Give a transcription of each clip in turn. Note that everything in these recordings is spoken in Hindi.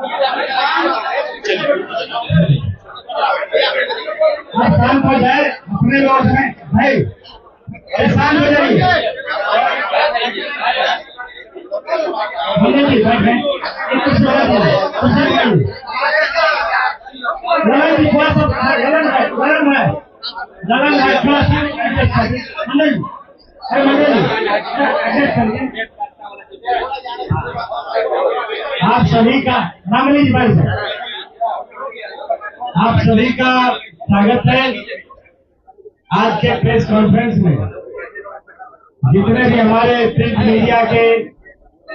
आप शांत हो जाए अपने लोग हैं भाई, शांत हो जाइए। जी बैठे थोड़ा सा गलन है थोड़ा सा आप सभी का मामली जी भाई आप सभी का स्वागत है आज के प्रेस कॉन्फ्रेंस में। जितने भी हमारे प्रिंट मीडिया के,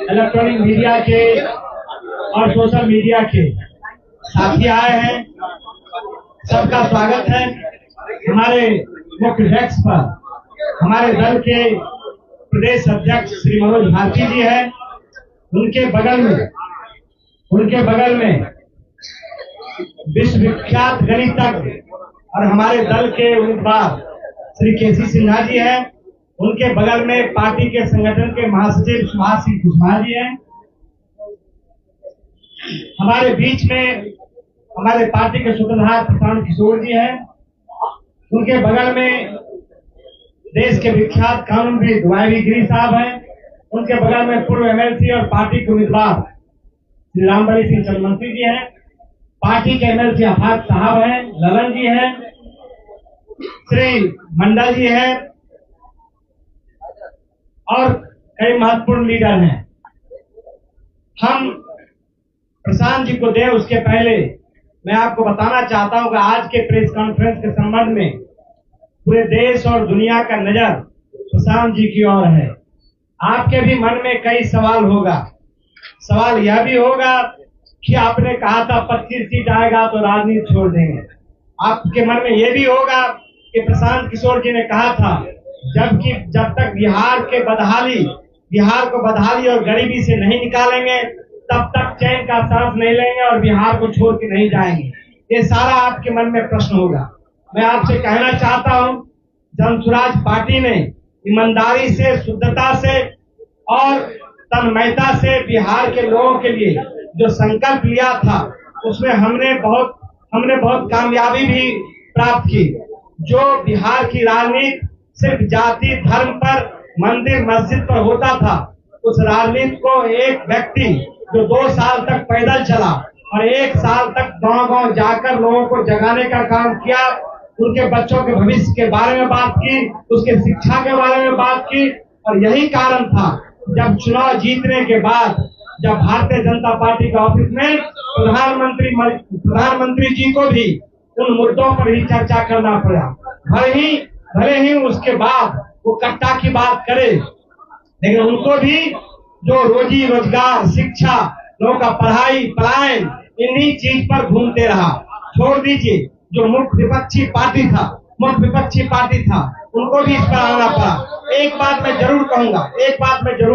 इलेक्ट्रॉनिक मीडिया के और सोशल मीडिया के साथी आए हैं, सबका स्वागत है। हमारे मुख्य डेस्क पर हमारे दल के प्रदेश अध्यक्ष श्री मनोज भारती जी हैं। उनके बगल में विश्वविख्यात गणितज्ञ और हमारे दल के उम्मीदवार श्री केसी सिन्हा जी हैं। उनके बगल में पार्टी के संगठन के महासचिव सुभाष सिंह कुशवाहा जी हैं। हमारे बीच में हमारे पार्टी के सूत्रधार प्रशांत किशोर जी हैं। उनके बगल में देश के विख्यात कानूनविद वाई गिरी साहब हैं। उनके बगल में पूर्व एमएलसी और पार्टी के उम्मीदवार श्री रामबली सिंह चंद्रवंशी जी हैं। पार्टी के एमएलसी आफाक साहब हैं, ललन जी हैं, श्री मंडल जी हैं और कई महत्वपूर्ण लीडर हैं। हम प्रशांत जी को दें उसके पहले मैं आपको बताना चाहता हूं कि आज के प्रेस कॉन्फ्रेंस के संबंध में पूरे देश और दुनिया का नजर प्रशांत जी की ओर है। आपके भी मन में कई सवाल होगा। सवाल यह भी होगा कि आपने कहा था 25 सीट आएगा तो राजनीति छोड़ देंगे। आपके मन में यह भी होगा कि प्रशांत किशोर जी ने कहा था जब तक बिहार को बदहाली और गरीबी से नहीं निकालेंगे तब तक चैन का सांस नहीं लेंगे और बिहार को छोड़ के नहीं जाएंगे। ये सारा आपके मन में प्रश्न होगा। मैं आपसे कहना चाहता हूं, जनसुराज पार्टी ने ईमानदारी से, शुद्धता से और तन्मयता से बिहार के लोगों के लिए जो संकल्प लिया था उसमें हमने बहुत कामयाबी भी प्राप्त की। जो बिहार की राजनीति सिर्फ जाति धर्म पर, मंदिर मस्जिद पर होता था, उस राजनीति को एक व्यक्ति जो 2 साल तक पैदल चला और 1 साल तक गांव-गांव जाकर लोगों को जगाने का काम किया, उनके बच्चों के भविष्य के बारे में बात की, उसके शिक्षा के बारे में बात की। और यही कारण था जब चुनाव जीतने के बाद जब भारतीय जनता पार्टी के ऑफिस में प्रधानमंत्री जी को भी उन मुद्दों पर ही चर्चा करना पड़ा। भले ही उसके बाद वो कट्टा की बात करे, लेकिन उनको भी जो रोजी रोजगार, शिक्षा, लोगों का पढ़ाई, पलायन, इन्हीं चीज पर घूमते रहा। छोड़ दीजिए जो मुख्य विपक्षी पार्टी था उनको भी इस पर आना पड़ा। एक बात मैं जरूर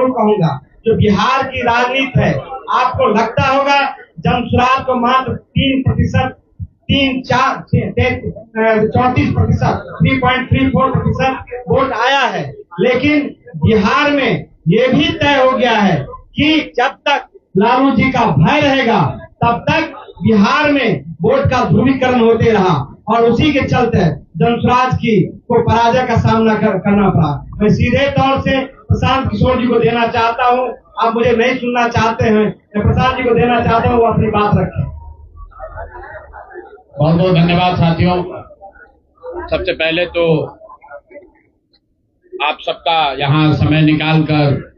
कहूंगा, जो बिहार की राजनीति है, आपको लगता होगा जनसुराज को मात्र 3.34% वोट आया है। लेकिन बिहार में ये भी तय हो गया है कि जब तक लालू जी का भय रहेगा तब तक बिहार में वोट का ध्रुवीकरण होते रहा और उसी के चलते जनसुराज की को पराजय का सामना करना पड़ा। मैं सीधे तौर से प्रशांत किशोर जी को देना चाहता हूं। आप मुझे नहीं सुनना चाहते हैं, मैं प्रशांत जी को देना चाहता हूं, वो अपनी बात रखें। बहुत बहुत धन्यवाद साथियों। सबसे पहले तो आप सबका यहाँ समय निकालकर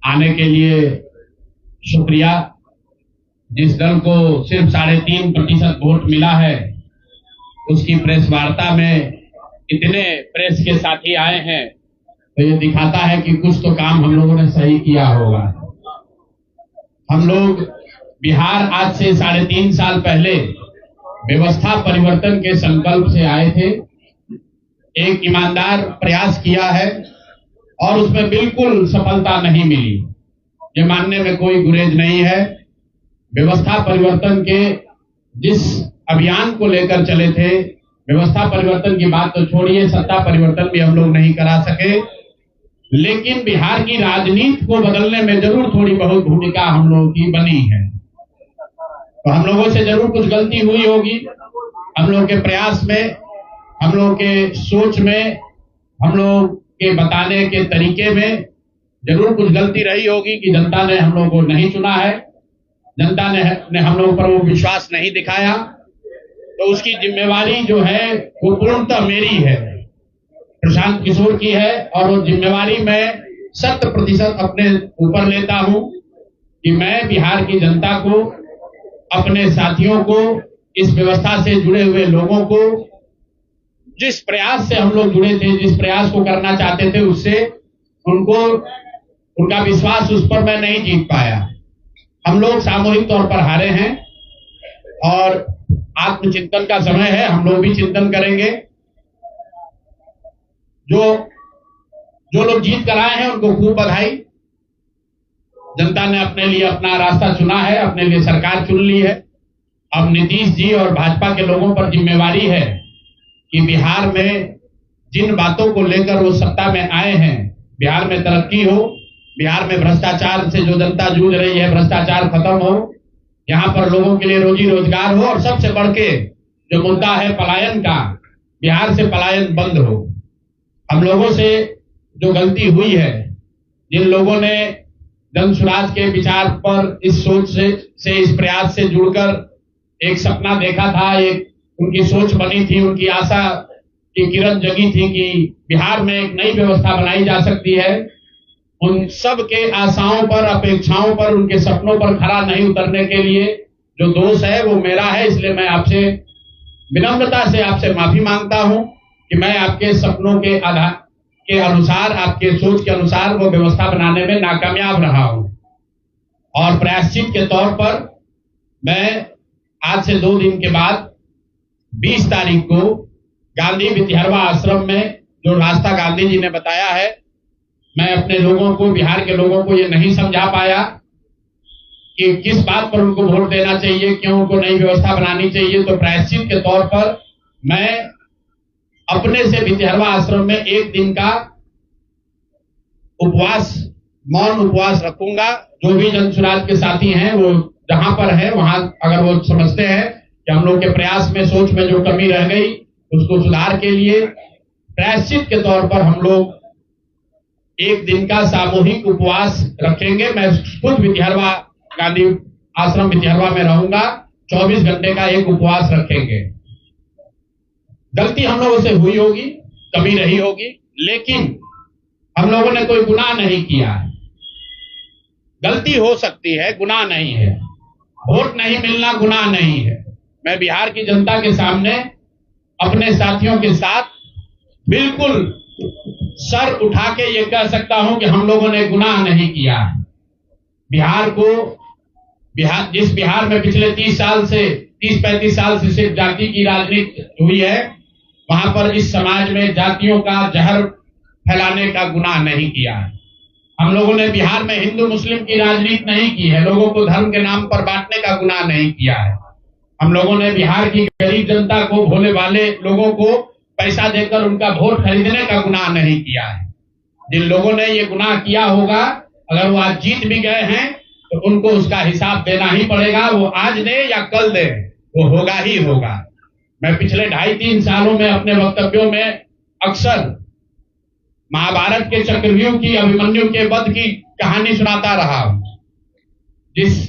आने के लिए शुक्रिया। जिस दल को सिर्फ 3.5% वोट मिला है उसकी प्रेस वार्ता में इतने प्रेस के साथी आए हैं तो ये दिखाता है कि कुछ तो काम हम लोगों ने सही किया होगा। हम लोग बिहार आज से 3.5 साल पहले व्यवस्था परिवर्तन के संकल्प से आए थे। एक ईमानदार प्रयास किया है और उसमें बिल्कुल सफलता नहीं मिली, ये मानने में कोई गुरेज नहीं है। व्यवस्था परिवर्तन के जिस अभियान को लेकर चले थे, व्यवस्था परिवर्तन की बात तो छोड़िए, सत्ता परिवर्तन भी हम लोग नहीं करा सके, लेकिन बिहार की राजनीति को बदलने में जरूर थोड़ी बहुत भूमिका हम लोगों की बनी है। तो हम लोगों से जरूर कुछ गलती हुई होगी, हम लोग के प्रयास में, हम लोग के सोच में, हम लोग के बताने के तरीके में जरूर कुछ गलती रही होगी कि जनता ने हम लोगों को नहीं चुना है, जनता ने हम लोगों पर वो विश्वास नहीं दिखाया। तो उसकी जिम्मेवारी जो है वो पूर्णतः मेरी है, प्रशांत किशोर की है, और वो जिम्मेवारी मैं 100% अपने ऊपर लेता हूं कि मैं बिहार की जनता को, अपने साथियों को, इस व्यवस्था से जुड़े हुए लोगों को, जिस प्रयास से हम लोग जुड़े थे, जिस प्रयास को करना चाहते थे, उससे उनका विश्वास उस पर मैं नहीं जीत पाया। हम लोग सामूहिक तौर पर हारे हैं और आत्मचिंतन का समय है, हम लोग भी चिंतन करेंगे। जो लोग जीत कर आए हैं उनको खूब बधाई। जनता ने अपने लिए अपना रास्ता चुना है, अपने लिए सरकार चुन ली है। अब नीतीश जी और भाजपा के लोगों पर जिम्मेवारी है कि बिहार में जिन बातों को लेकर वो सत्ता में आए हैं, बिहार में तरक्की हो, बिहार में भ्रष्टाचार से जो जनता जूझ रही है, भ्रष्टाचार खत्म हो, यहाँ पर लोगों के लिए रोजी रोजगार हो, और सबसे बढ़ के जो मुद्दा है पलायन का, बिहार से पलायन बंद हो। हम लोगों से जो गलती हुई है, जिन लोगों ने जन स्वराज के विचार पर इस सोच से इस प्रयास से जुड़कर एक सपना देखा था, एक उनकी सोच बनी थी, उनकी आशा की किरण जगी थी कि बिहार में एक नई व्यवस्था बनाई जा सकती है, उन सब के आशाओं पर, अपेक्षाओं पर, उनके सपनों पर खरा नहीं उतरने के लिए जो दोष है वो मेरा है। इसलिए मैं आपसे विनम्रता से आपसे माफी मांगता हूं कि मैं आपके सपनों के आधार के अनुसार, आपके सोच के अनुसार वो व्यवस्था बनाने में नाकामयाब रहा हूं। और प्रायश्चित के तौर पर मैं आज से 2 दिन के बाद 20 तारीख को गांधी विद्यारवा आश्रम में जो रास्ता गांधी जी ने बताया है, मैं अपने लोगों को, बिहार के लोगों को ये नहीं समझा पाया कि किस बात पर उनको वोट देना चाहिए, क्यों उनको नई व्यवस्था बनानी चाहिए। तो प्रायश्चित के तौर पर मैं अपने से विद्यारवा आश्रम में 1 दिन का उपवास, मौन उपवास रखूंगा। जो भी जन स्वराज के साथी हैं वो जहां पर है वहां, अगर वो समझते हैं कि हम लोग के प्रयास में, सोच में जो कमी रह गई, उसको सुधार के लिए प्रायश्चित के तौर पर हम लोग 1 दिन का सामूहिक उपवास रखेंगे। मैं खुद विद्यारवा, गांधी आश्रम विद्यारवा में रहूंगा, 24 घंटे का एक उपवास रखेंगे। गलती हम लोगों से हुई होगी, कमी रही होगी, लेकिन हम लोगों ने कोई गुनाह नहीं किया है। गलती हो सकती है, गुनाह नहीं है। वोट नहीं मिलना गुनाह नहीं है। मैं बिहार की जनता के सामने अपने साथियों के साथ बिल्कुल सर उठा के ये कह सकता हूं कि हम लोगों ने गुनाह नहीं किया है। जिस बिहार में पिछले 30-35 साल से सिर्फ जाति की राजनीति हुई है, वहां पर इस समाज में जातियों का जहर फैलाने का गुनाह नहीं किया है। हम लोगों ने बिहार में हिंदू मुस्लिम की राजनीति नहीं की है, लोगों को धर्म के नाम पर बांटने का गुनाह नहीं किया है। हम लोगों ने बिहार की गरीब जनता को, भोले भाले लोगों को पैसा देकर उनका वोट खरीदने का गुनाह नहीं किया है। जिन लोगों ने ये गुनाह किया होगा, अगर वो आज जीत भी गए हैं तो उनको उसका हिसाब देना ही पड़ेगा। वो आज दे या कल दे, वो होगा ही होगा। मैं पिछले 2.5-3 सालों में अपने वक्तव्यों में अक्सर महाभारत के चक्रव्यूह की, अभिमन्यु के वध की कहानी सुनाता रहा हूं। जिस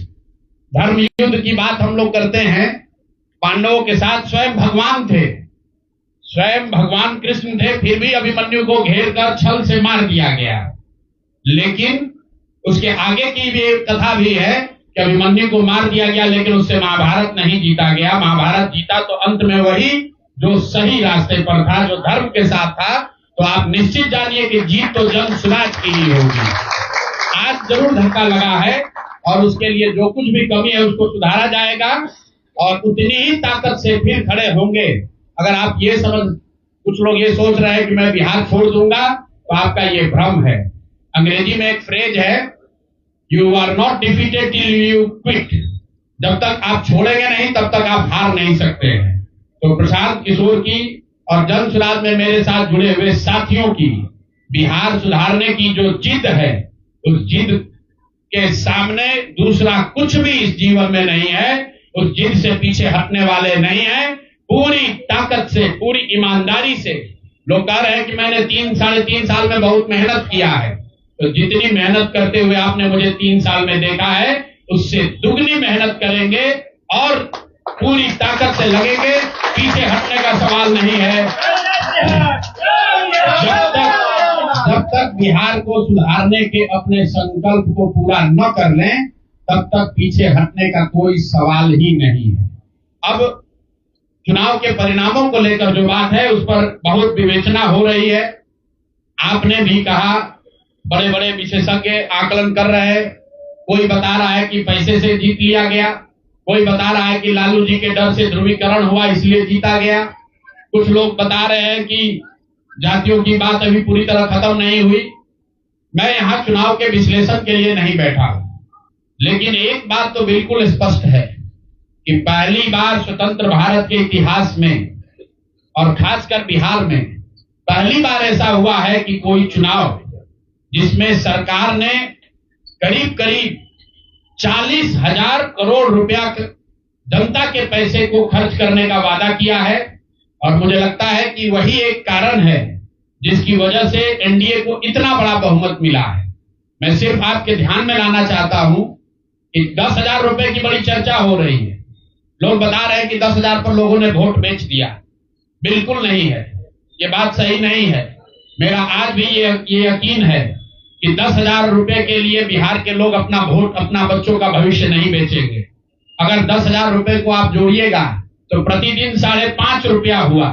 धर्म युद्ध की बात हम लोग करते हैं, पांडवों के साथ स्वयं भगवान थे, स्वयं भगवान कृष्ण थे, फिर भी अभिमन्यु को घेर कर छल से मार दिया गया। लेकिन उसके आगे की भी एक कथा भी है कि अभिमन्यु को मार दिया गया, लेकिन उससे महाभारत नहीं जीता गया। महाभारत जीता तो अंत में वही जो सही रास्ते पर था, जो धर्म के साथ था। तो आप निश्चित जानिए कि जीत तो जन स्वराज की ही होगी। आज जरूर धक्का लगा है और उसके लिए जो कुछ भी कमी है उसको सुधारा जाएगा और उतनी ही ताकत से फिर खड़े होंगे। अगर आप ये कुछ लोग ये सोच रहे हैं कि मैं बिहार छोड़ दूंगा, तो आपका ये भ्रम है। अंग्रेजी में एक फ्रेज है, you are not defeated till you quit. जब तक आप छोड़ेंगे नहीं तब तक आप हार नहीं सकते हैं। तो प्रशांत किशोर की और जन स्वराज में मेरे साथ जुड़े हुए साथियों की बिहार सुधारने की जो जिद है, उस जिद के सामने दूसरा कुछ भी इस जीवन में नहीं है। उस जिद से पीछे हटने वाले नहीं हैं। पूरी ताकत से, पूरी ईमानदारी से लोग कह रहे हैं कि मैंने 3-3.5 साल में बहुत मेहनत किया है, तो जितनी मेहनत करते हुए आपने मुझे 3 साल में देखा है, उससे दुगनी मेहनत करेंगे और पूरी ताकत से लगेंगे। पीछे हटने का सवाल नहीं है। जब तक बिहार को सुधारने के अपने संकल्प को पूरा न कर लें, तब तक पीछे हटने का कोई सवाल ही नहीं है। अब चुनाव के परिणामों को लेकर जो बात है, उस पर बहुत विवेचना हो रही है। आपने भी कहा, बड़े बड़े विशेषज्ञ आकलन कर रहे हैं। कोई बता रहा है कि पैसे से जीत लिया गया, कोई बता रहा है कि लालू जी के डर से ध्रुवीकरण हुआ इसलिए जीता गया, कुछ लोग बता रहे हैं कि जातियों की बात अभी पूरी तरह खत्म नहीं हुई। मैं यहां चुनाव के विश्लेषण के लिए नहीं बैठा, लेकिन एक बात तो बिल्कुल स्पष्ट है कि पहली बार स्वतंत्र भारत के इतिहास में और खासकर बिहार में पहली बार ऐसा हुआ है कि कोई चुनाव जिसमें सरकार ने करीब करीब 40,000 करोड़ रुपया जनता के पैसे को खर्च करने का वादा किया है। और मुझे लगता है कि वही एक कारण है जिसकी वजह से एनडीए को इतना बड़ा बहुमत मिला है। मैं सिर्फ आपके ध्यान में लाना चाहता हूं कि 10,000 रुपए की बड़ी चर्चा हो रही है। लोग बता रहे हैं कि 10,000 पर लोगों ने वोट बेच दिया। बिल्कुल नहीं है, ये बात सही नहीं है। मेरा आज भी ये यकीन है कि 10,000 रुपए के लिए बिहार के लोग अपना वोट, अपना बच्चों का भविष्य नहीं बेचेंगे। अगर 10,000 रुपए को आप जोड़िएगा तो प्रतिदिन 5.5 रुपया हुआ।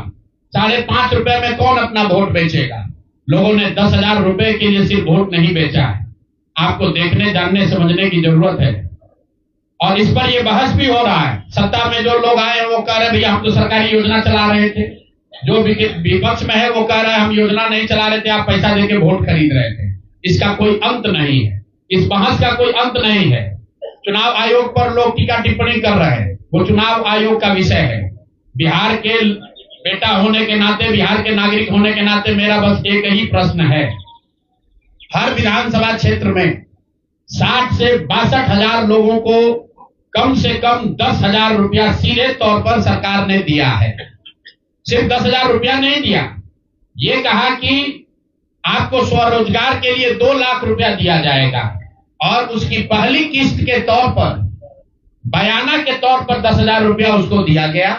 5.5 रुपए में कौन अपना वोट बेचेगा? लोगों ने 10,000 रुपए के लिए सिर्फ वोट नहीं बेचा है। आपको देखने, जानने, समझने की जरूरत है। और इस पर यह बहस भी हो रहा है। सत्ता में जो लोग आए वो कह रहे भैया हम तो सरकारी योजना चला रहे थे, जो विपक्ष में है वो कह रहा है हम योजना नहीं चला रहे थे, आप पैसा देके वोट खरीद रहे थे। इसका कोई अंत नहीं है, इस बहस का कोई अंत नहीं है। चुनाव आयोग पर लोग टीका टिप्पणी कर रहे हैं, वो चुनाव आयोग का विषय है। बिहार के बेटा होने के नाते, बिहार के नागरिक होने के नाते मेरा बस एक ही प्रश्न है। हर विधानसभा क्षेत्र में 60 से 62,000 लोगों को कम से कम 10,000 रुपया सीधे तौर पर सरकार ने दिया है। सिर्फ 10,000 रुपया नहीं दिया, ये कहा कि आपको स्वरोजगार के लिए 2 लाख रुपया दिया जाएगा और उसकी पहली किस्त के तौर पर, बयाना के तौर पर 10,000 रुपया उसको दिया गया।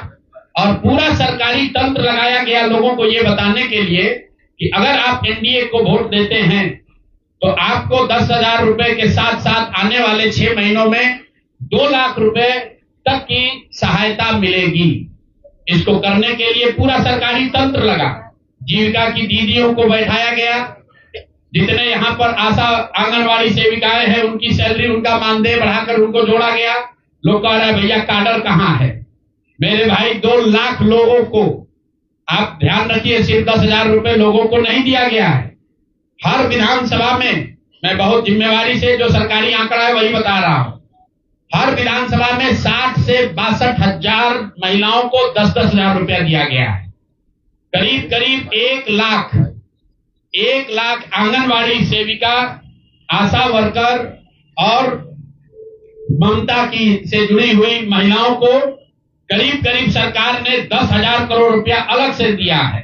और पूरा सरकारी तंत्र लगाया गया लोगों को ये बताने के लिए कि अगर आप एनडीए को वोट देते हैं तो आपको 10,000 रुपए के साथ साथ आने वाले 6 महीनों में 2 लाख रुपए तक की सहायता मिलेगी। इसको करने के लिए पूरा सरकारी तंत्र लगा। जीविका की दीदियों को बैठाया गया। जितने यहाँ पर आशा आंगनवाड़ी सेविकाएं हैं उनकी सैलरी, उनका मानदेय बढ़ाकर उनको जोड़ा गया। लोग कह रहे हैं भैया काडर कहाँ है? मेरे भाई 2 लाख लोगों को, आप ध्यान रखिए, सिर्फ 10,000 रुपए लोगों को नहीं दिया गया है। हर विधानसभा में, मैं बहुत जिम्मेवारी से जो सरकारी आंकड़ा है वही बता रहा हूं, हर विधानसभा में 60 से 62,000 महिलाओं को 10,000 रुपया दिया गया है। करीब करीब 1 लाख आंगनवाड़ी सेविका, आशा वर्कर और ममता की से जुड़ी हुई महिलाओं को करीब करीब सरकार ने 10,000 करोड़ रुपया अलग से दिया है।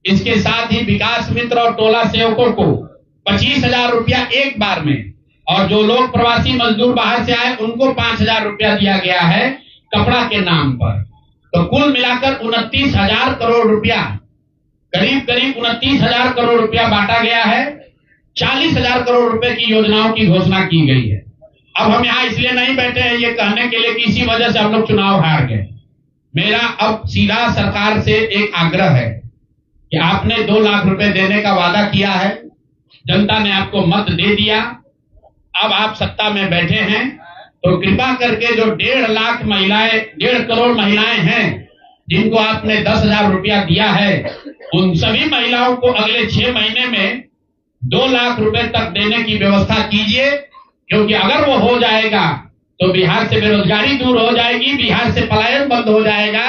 इसके साथ ही विकास मित्र और टोला सेवकों को 25,000 रुपया एक बार में, और जो लोग प्रवासी मजदूर बाहर से आए उनको 5,000 रुपया दिया गया है कपड़ा के नाम पर। तो कुल मिलाकर 29,000 करोड़ रुपया, करीब करीब 29,000 करोड़ रुपया बांटा गया है। 40,000 करोड़ रुपए की योजनाओं की घोषणा की गई है। अब हम यहाँ इसलिए नहीं बैठे हैं ये कहने के लिए कि इसी वजह से हम लोग चुनाव हार गए। मेरा अब सीधा सरकार से एक आग्रह है कि आपने 2 लाख रुपए देने का वादा किया है, जनता ने आपको मत दे दिया, अब आप सत्ता में बैठे हैं, तो कृपा करके जो 1.5 करोड़ महिलाएं हैं जिनको आपने 10,000 रुपया दिया है, उन सभी महिलाओं को अगले 6 महीने में 2 लाख रुपए तक देने की व्यवस्था कीजिए। क्योंकि अगर वो हो जाएगा तो बिहार से बेरोजगारी दूर हो जाएगी, बिहार से पलायन बंद हो जाएगा।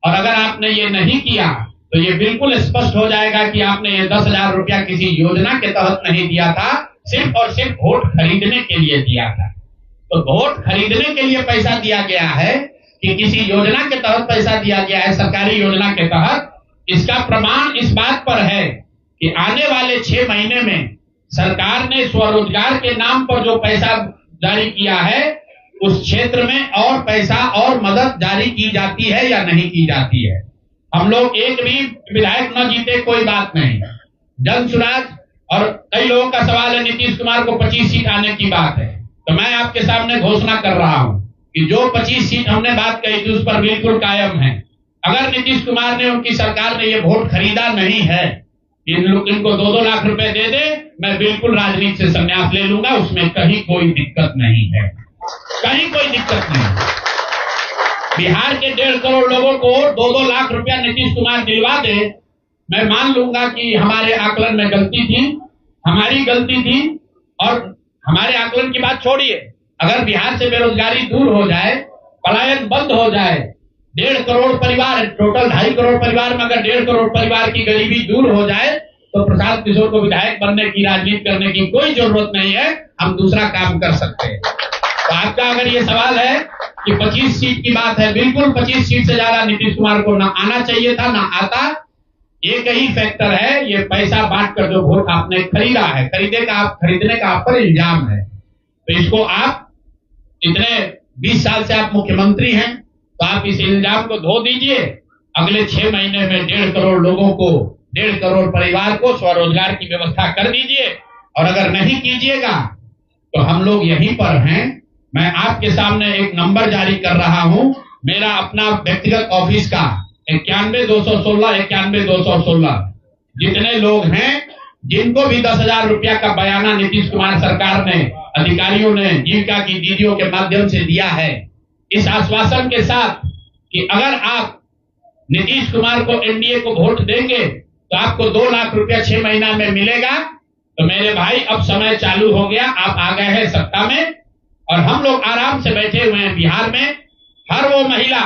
और अगर आपने ये नहीं किया तो ये बिल्कुल स्पष्ट हो जाएगा कि आपने ये 10,000 रुपया किसी योजना के तहत नहीं दिया था, सिर्फ और सिर्फ वोट खरीदने के लिए दिया था। तो वोट खरीदने के लिए पैसा दिया गया है कि किसी योजना के तहत पैसा दिया गया है, सरकारी योजना के तहत, इसका प्रमाण इस बात पर है कि आने वाले 6 महीने में सरकार ने स्वरोजगार के नाम पर जो पैसा जारी किया है, उस क्षेत्र में और पैसा और मदद जारी की जाती है या नहीं की जाती है। हम लोग एक भी विधायक न जीते कोई बात नहीं, जन सुराज। और कई लोगों का सवाल है नीतीश कुमार को 25 सीट आने की बात है, तो मैं आपके सामने घोषणा कर रहा हूं कि जो 25 सीट हमने बात कही थी उस पर बिल्कुल कायम है। अगर नीतीश कुमार ने, उनकी सरकार ने ये वोट खरीदा नहीं है, इनको 2-2 लाख रुपए दे दे, मैं बिल्कुल राजनीति से संन्यास ले लूंगा, उसमें कहीं कोई दिक्कत नहीं है, कहीं कोई दिक्कत नहीं। बिहार के 1.5 करोड़ लोगों को 2-2 लाख रुपया नीतीश कुमार दिलवा दे, मैं मान लूंगा कि हमारे आकलन में गलती थी, हमारी गलती थी। और हमारे आकलन की बात छोड़िए, अगर बिहार से बेरोजगारी दूर हो जाए, पलायन बंद हो जाए, 1.5 करोड़ परिवार, टोटल 2.5 करोड़ परिवार में अगर 1.5 करोड़ परिवार की गरीबी दूर हो जाए, तो प्रशांत किशोर को विधायक बनने की, राजनीति करने की कोई जरूरत नहीं है, हम दूसरा काम कर सकते हैं। तो आपका अगर ये सवाल है कि 25 सीट की बात है, बिल्कुल 25 सीट से ज्यादा नीतीश कुमार को ना आना चाहिए था, ना आता। एक ही फैक्टर है, ये पैसा बांटकर जो वोट आपने खरीदा है, खरीदने का आप पर इल्जाम है, तो इसको आप इतने 20 साल से आप मुख्यमंत्री हैं, तो आप इस इल्जाम को धो दीजिए। अगले 6 महीने में 1.5 करोड़ लोगों को, 1.5 करोड़ परिवार को स्वरोजगार की व्यवस्था कर दीजिए। और अगर नहीं कीजिएगा तो हम लोग यहीं पर हैं। मैं आपके सामने एक नंबर जारी कर रहा हूं, मेरा अपना व्यक्तिगत ऑफिस का 91-216 जितने लोग हैं, जिनको भी 10,000 रुपया का बयाना नीतीश कुमार सरकार ने, अधिकारियों ने जीविका की दीदियों के माध्यम से दिया है, इस आश्वासन के साथ कि अगर आप नीतीश कुमार को, एनडीए को वोट देंगे तो आपको 2 लाख रुपया 6 महीना में मिलेगा। तो मेरे भाई, अब समय चालू हो गया, आप आ गए हैं सत्ता में और हम लोग आराम से बैठे हुए हैं बिहार में। हर वो महिला,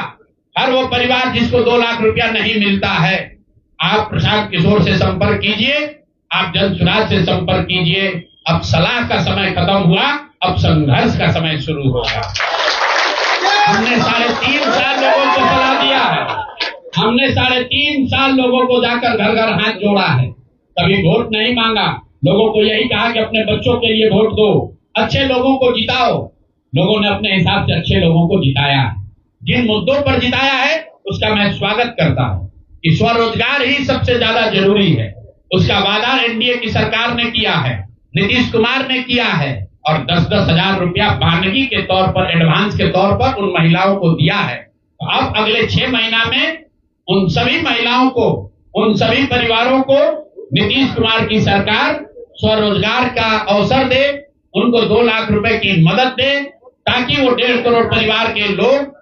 हर वो परिवार जिसको 2 लाख रुपया नहीं मिलता है, आप प्रशांत किशोर से संपर्क कीजिए, आप जन सुराज से संपर्क कीजिए। अब सलाह का समय खत्म हुआ, अब संघर्ष का समय शुरू होगा। हमने 3.5 साल लोगों को सलाह दिया है, हमने 3.5 साल लोगों को जाकर घर घर हाथ जोड़ा है, कभी वोट नहीं मांगा। लोगों को यही कहा कि अपने बच्चों के लिए वोट दो, अच्छे लोगों को जिताओ। लोगों ने अपने हिसाब से अच्छे लोगों को जिताया है। जिन मुद्दों पर जिताया है उसका मैं स्वागत करता हूं कि स्वरोजगार ही सबसे ज्यादा जरूरी है। उसका वादा एनडीए की सरकार ने किया है, नीतीश कुमार ने किया है और 10-10 हजार रुपया बानगी के तौर पर, एडवांस के तौर पर उन महिलाओं को दिया है। तो अब अगले 6 महीना में उन सभी महिलाओं को, उन सभी परिवारों को नीतीश कुमार की सरकार स्वरोजगार का अवसर दे, उनको 2 लाख रुपए की मदद दे, ताकि वो 1.5 करोड़ परिवार के लोग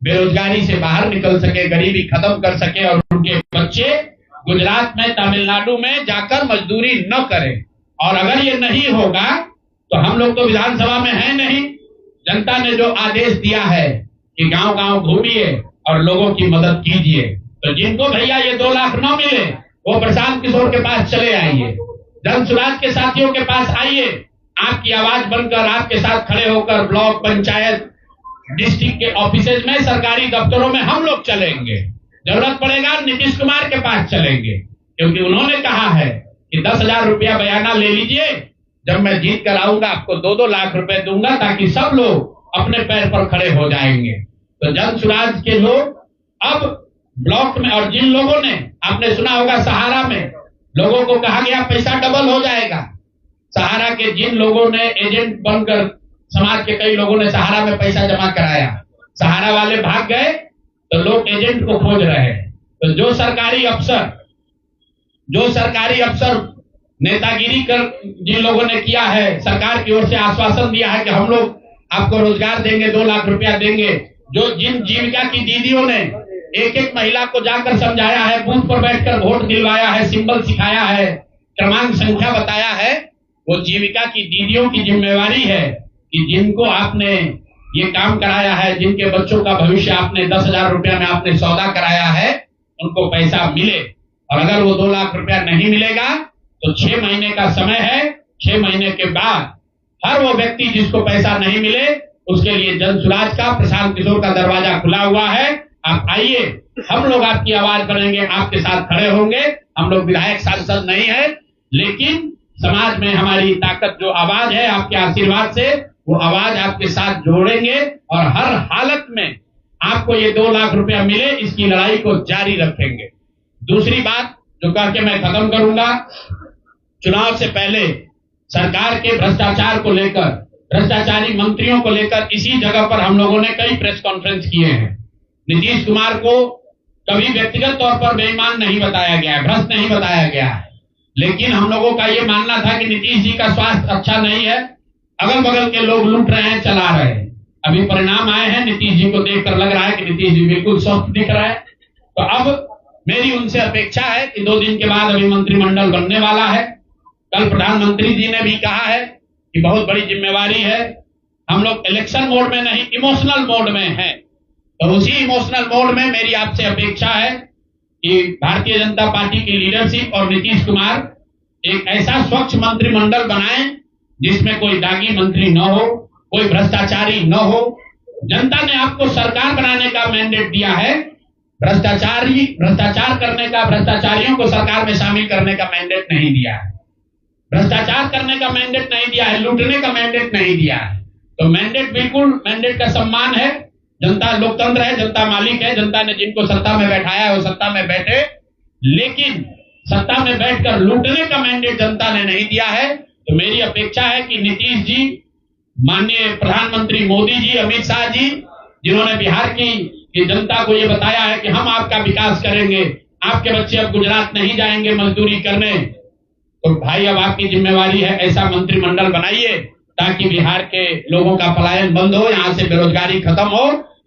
बेरोजगारी से बाहर निकल सके, गरीबी खत्म कर सके और उनके बच्चे गुजरात में, तमिलनाडु में जाकर मजदूरी न करें। और अगर ये नहीं होगा तो हम लोग तो विधानसभा में हैं नहीं। जनता ने जो आदेश दिया है कि गांव गांव घूमिए और लोगों की मदद कीजिए, तो जिनको भैया ये 2 लाख न मिले वो प्रशांत किशोर के पास चले आइए, जन सुराज के साथियों के पास आइए। आपकी आवाज बनकर, आपके साथ खड़े होकर ब्लॉक, पंचायत, डिस्ट्रिक्ट के ऑफिसेज में, सरकारी दफ्तरों में हम लोग चलेंगे। जरूरत पड़ेगा नीतीश कुमार के पास चलेंगे, क्योंकि उन्होंने कहा है कि 10,000 रुपया बयाना ले लीजिए, जब मैं जीत कर आऊंगा आपको 2-2 लाख रुपए दूंगा, ताकि सब लोग अपने पैर पर खड़े हो जाएंगे। तो जन सुराज के लोग अब ब्लॉक में, और जिन लोगों ने, आपने सुना होगा सहारा में लोगों को कहा गया पैसा डबल हो जाएगा, सहारा के जिन लोगों ने एजेंट बनकर, समाज के कई लोगों ने सहारा में पैसा जमा कराया, सहारा वाले भाग गए तो लोग एजेंट को खोज रहे हैं। तो जो सरकारी अफसर नेतागिरी कर जिन लोगों ने किया है, सरकार की ओर से आश्वासन दिया है कि हम लोग आपको रोजगार देंगे, 2 लाख रुपया देंगे, जो जिन जीविका की दीदियों ने एक एक महिला को जाकर समझाया है, बूथ पर बैठकर वोट दिलवाया है, सिंबल सिखाया है, क्रमांक संख्या बताया है, वो जीविका की दीदियों की जिम्मेवारी है कि जिनको आपने ये काम कराया है, जिनके बच्चों का भविष्य आपने 10,000 रुपया में आपने सौदा कराया है, उनको पैसा मिले। और अगर वो 2 लाख रुपया नहीं मिलेगा तो 6 महीने का समय है। 6 महीने के बाद हर वो व्यक्ति जिसको पैसा नहीं मिले, उसके लिए जन सुराज का, प्रशांत किशोर का दरवाजा खुला हुआ है। आप आइए, हम लोग आपकी आवाज बनेंगे, आपके साथ खड़े होंगे। हम लोग विधायक सांसद नहीं है, लेकिन समाज में हमारी ताकत जो आवाज है, आपके आशीर्वाद से वो आवाज आपके साथ जोड़ेंगे और हर हालत में आपको ये 2 लाख रुपया मिले, इसकी लड़ाई को जारी रखेंगे। दूसरी बात जो करके मैं खत्म करूंगा, चुनाव से पहले सरकार के भ्रष्टाचार को लेकर, भ्रष्टाचारी मंत्रियों को लेकर इसी जगह पर हम लोगों ने कई प्रेस कॉन्फ्रेंस किए हैं। नीतीश कुमार को कभी व्यक्तिगत तौर पर बेईमान नहीं बताया गया है, भ्रष्ट नहीं बताया गया है, लेकिन हम लोगों का ये मानना था कि नीतीश जी का स्वास्थ्य अच्छा नहीं है, अगल बगल के लोग लूट रहे हैं, चला रहे हैं। अभी परिणाम आए हैं, नीतीश जी को देखकर लग रहा है कि नीतीश जी बिल्कुल स्वस्थ दिख रहा है। तो अब मेरी उनसे अपेक्षा है कि 2 दिन के बाद अभी मंत्रिमंडल बनने वाला है। कल प्रधानमंत्री जी ने भी कहा है कि बहुत बड़ी जिम्मेवारी है, हम लोग इलेक्शन मोड में नहीं, इमोशनल मोड में हैं। तो उसी इमोशनल मोड में मेरी आपसे अपेक्षा है कि भारतीय जनता पार्टी की लीडरशिप और नीतीश कुमार एक ऐसा स्वच्छ मंत्रिमंडल बनाएं जिसमें कोई दागी मंत्री न हो, कोई भ्रष्टाचारी न हो। जनता ने आपको सरकार बनाने का मैंडेट दिया है, भ्रष्टाचार करने का, भ्रष्टाचारियों को सरकार में शामिल करने का मैंडेट नहीं दिया है, भ्रष्टाचार करने का मैंडेट नहीं दिया है, लूटने का मैंडेट नहीं दिया है। तो मैंडेट, बिल्कुल मैंडेट का सम्मान है। जनता लोकतंत्र है, जनता मालिक है, जनता ने जिनको सत्ता में बैठाया है वो सत्ता में बैठे, लेकिन सत्ता में बैठकर लूटने का मैंडेट जनता ने नहीं दिया है। तो मेरी अपेक्षा है कि नीतीश जी, माननीय प्रधानमंत्री मोदी जी, अमित शाह जी, जिन्होंने बिहार की जनता को ये बताया है कि हम आपका विकास करेंगे, आपके बच्चे अब गुजरात नहीं जाएंगे मजदूरी करने, तो भाई अब आपकी जिम्मेवारी है ऐसा मंत्रिमंडल बनाइए ताकि बिहार के लोगों का पलायन बंद हो, यहाँ से बेरोजगारी खत्म हो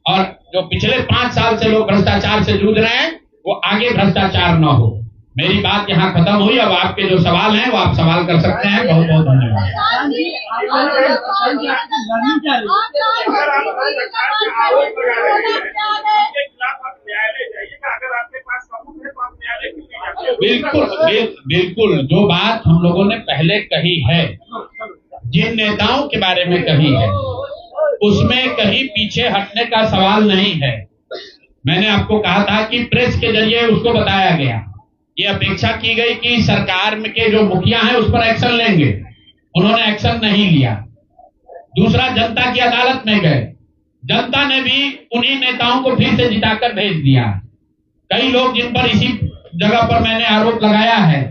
और जो पिछले 5 साल से लोग भ्रष्टाचार से जूझ रहे हैं वो आगे भ्रष्टाचार न हो। मेरी बात यहाँ खत्म हुई। अब आपके जो सवाल हैं वो आप सवाल कर सकते हैं। बहुत बहुत धन्यवाद। बिल्कुल जो बात हम लोगों ने पहले कही है, जिन नेताओं के बारे में कही है, उसमें कहीं पीछे हटने का सवाल नहीं है। मैंने आपको कहा था कि प्रेस के जरिए उसको बताया गया, ये अपेक्षा की गई कि सरकार के जो मुखिया हैं उस पर एक्शन लेंगे, उन्होंने एक्शन नहीं लिया। दूसरा, जनता की अदालत में गए, जनता ने भी उन्हीं नेताओं को फिर से जिताकर भेज दिया। कई लोग जिन पर इसी जगह पर मैंने आरोप लगाया है,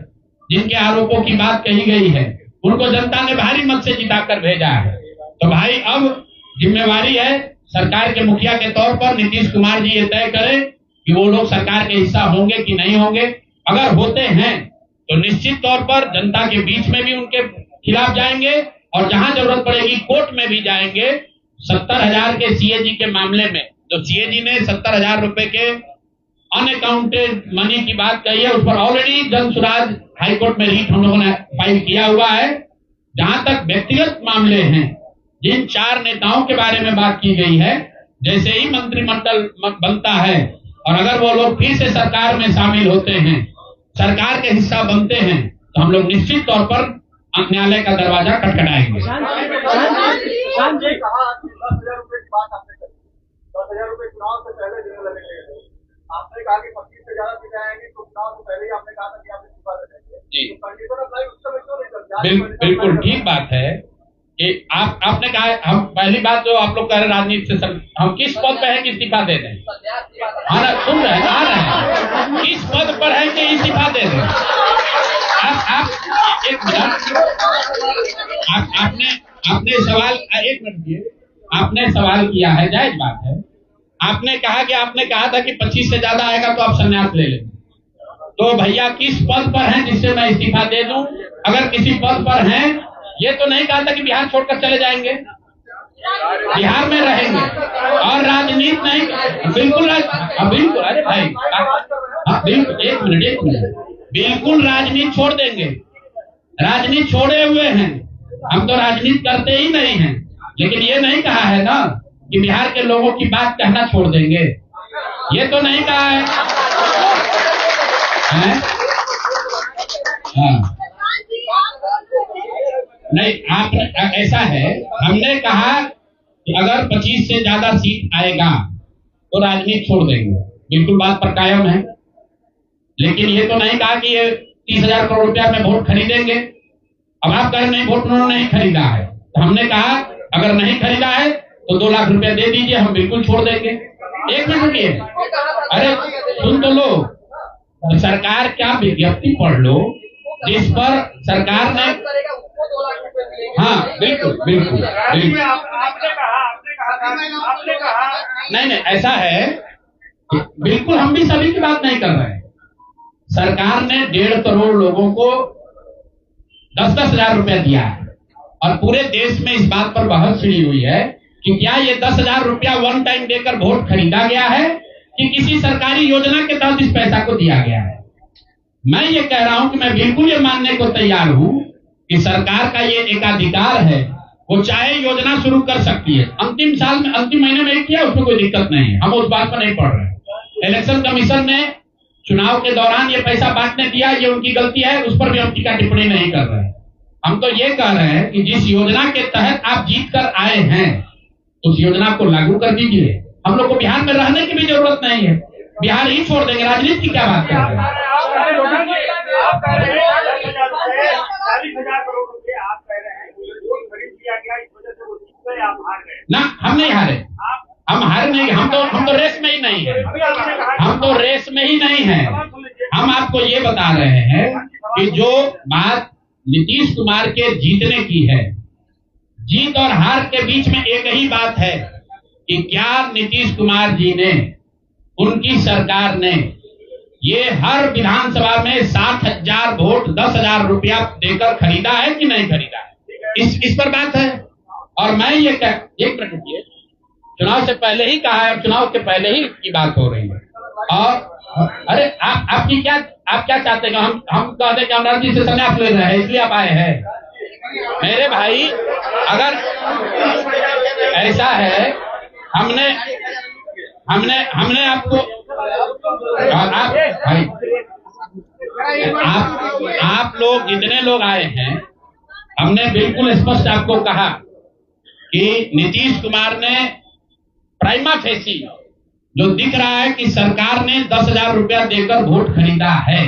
जिनके आरोपों की बात कही गई है, उनको जनता ने भारी मत से जिताकर भेजा है। तो भाई अब जिम्मेवारी है सरकार के मुखिया के तौर पर नीतीश कुमार जी ये तय करें कि वो लोग सरकार के हिस्सा होंगे कि नहीं होंगे। अगर होते हैं तो निश्चित तौर पर जनता के बीच में भी उनके खिलाफ जाएंगे और जहां जरूरत पड़ेगी कोर्ट में भी जाएंगे। 70,000 के सीएजी के मामले में जो सीएजी ने 70,000 रुपए के अनअकाउंटेड मनी की बात कही है, उस पर ऑलरेडी जन सुराज हाईकोर्ट में रीट हम लोगों ने फाइल किया हुआ है। जहां तक व्यक्तिगत मामले हैं, जिन 4 नेताओं के बारे में बात की गई है, जैसे ही मंत्रिमंडल बनता है और अगर वो लोग फिर से सरकार में शामिल होते हैं, सरकार के हिस्सा बनते हैं, तो हम लोग निश्चित तौर पर न्यायालय का दरवाजा खटखटाएंगे। 10,000 रुपए की बात आपने करी, 10,000 रुपए चुनाव से पहले देने लगे। आपने कहा कि 25 से ज्यादा सीटें आएंगी तो चुनाव से पहले ही आपने कहा था कि आप इस्तीफा दे देंगे। तो कंडीशन अप्लाई उस समय क्यों नहीं करते? बिल्कुल ठीक बात है कि आपने कहा, हम पहली बात जो आप लोग कह रहे राजनीति से हम किस पद पे है कि इस्तीफा दे दें? सुन रहे हैं, आ रहे हैं, किस पद पर है कि इस्तीफा दे दें? आप एक मिनट, आपने सवाल, एक मिनट दिए, आपने सवाल किया है, जायज बात है। आपने कहा था कि 25 से ज्यादा आएगा तो आप संन्यास ले लें। तो भैया किस पद पर हैं जिससे मैं इस्तीफा दे दूं? अगर किसी पद पर हैं, ये तो नहीं कहा था कि बिहार छोड़कर चले जाएंगे, बिहार में रहेंगे और राजनीति नहीं। बिल्कुल बिल्कुल, अरे भाई बिल्कुल, एक मिनट, बिल्कुल राजनीति छोड़ देंगे, राजनीति छोड़े हुए हैं, हम तो राजनीति करते ही नहीं हैं। लेकिन ये नहीं कहा है ना कि बिहार के लोगों की बात कहना छोड़ देंगे, ये तो नहीं कहा है, हाँ नहीं, आप ऐसा है, हमने कहा कि अगर 25 से ज्यादा सीट आएगा तो राजनीति छोड़ देंगे। बिल्कुल बात पर कायम है, लेकिन ये तो नहीं कहा कि ये 30,000 करोड़ रुपया में वोट खरीदेंगे। अब आप कह रहे नहीं, वोट उन्होंने नहीं खरीदा है, तो हमने कहा अगर नहीं खरीदा है तो 2 लाख रुपया दे दीजिए, हम बिल्कुल छोड़ देंगे। एक मिनट रुकिए, अरे सुन तो लो, सरकार क्या विज्ञप्ति पढ़ लो जिस पर सरकार ने, हाँ बिल्कुल बिल्कुल बिल्कुल, नहीं ऐसा है, बिल्कुल हम भी सभी की बात नहीं कर रहे हैं। सरकार ने 1.5 करोड़ लोगों को 10-10 हजार रुपया दिया है और पूरे देश में इस बात पर बहस छिड़ी हुई है कि क्या ये 10,000 रुपया वन टाइम देकर वोट खरीदा गया है कि किसी सरकारी योजना के तहत इस पैसा को दिया गया है। मैं ये कह रहा हूं कि मैं बिल्कुल ये मानने को तैयार हूं कि सरकार का ये एकाधिकार है, वो चाहे योजना शुरू कर सकती है। अंतिम महीने में किया, उसमें कोई दिक्कत नहीं है, हम उस बात पर नहीं पढ़ रहे। इलेक्शन कमीशन ने चुनाव के दौरान ये पैसा बांटने दिया, ये उनकी गलती है, उस पर भी हम टीका टिप्पणी नहीं कर रहे। हम तो ये कह रहे हैं कि जिस योजना के तहत आप जीत कर आए हैं उस योजना को लागू कर दीजिए। हम लोग को बिहार में रहने की भी जरूरत नहीं है, बिहार ही छोड़ देंगे, राजनीति की क्या बात कर रहे हैं। ना हम नहीं हारे, हम हारे नहीं, हम तो रेस में ही नहीं है, हम तो रेस में ही नहीं है। हम आपको ये बता रहे हैं कि जो बात नीतीश कुमार के जीतने की है, जीत और हार के बीच में एक ही बात है कि क्या नीतीश कुमार जी ने, उनकी सरकार ने ये हर विधानसभा में 60,000 वोट 10,000 रुपया देकर खरीदा है कि नहीं खरीदा है, इस पर बात है। और मैं ये एक मिनट रुकिए, चुनाव से पहले ही कहा है, चुनाव के पहले ही की बात हो रही है। और अरे आप क्या चाहते हैं? हम कहते हैं कि हम राजनीति से संन्यास ले रहे हैं, इसलिए आप आए हैं। मेरे भाई, अगर ऐसा है, हमने आपको आप लोग जितने लोग आए हैं, हमने बिल्कुल स्पष्ट आपको कहा कि नीतीश कुमार ने प्राइमा फेसी जो दिख रहा है कि सरकार ने 10,000 रुपया देकर वोट खरीदा है,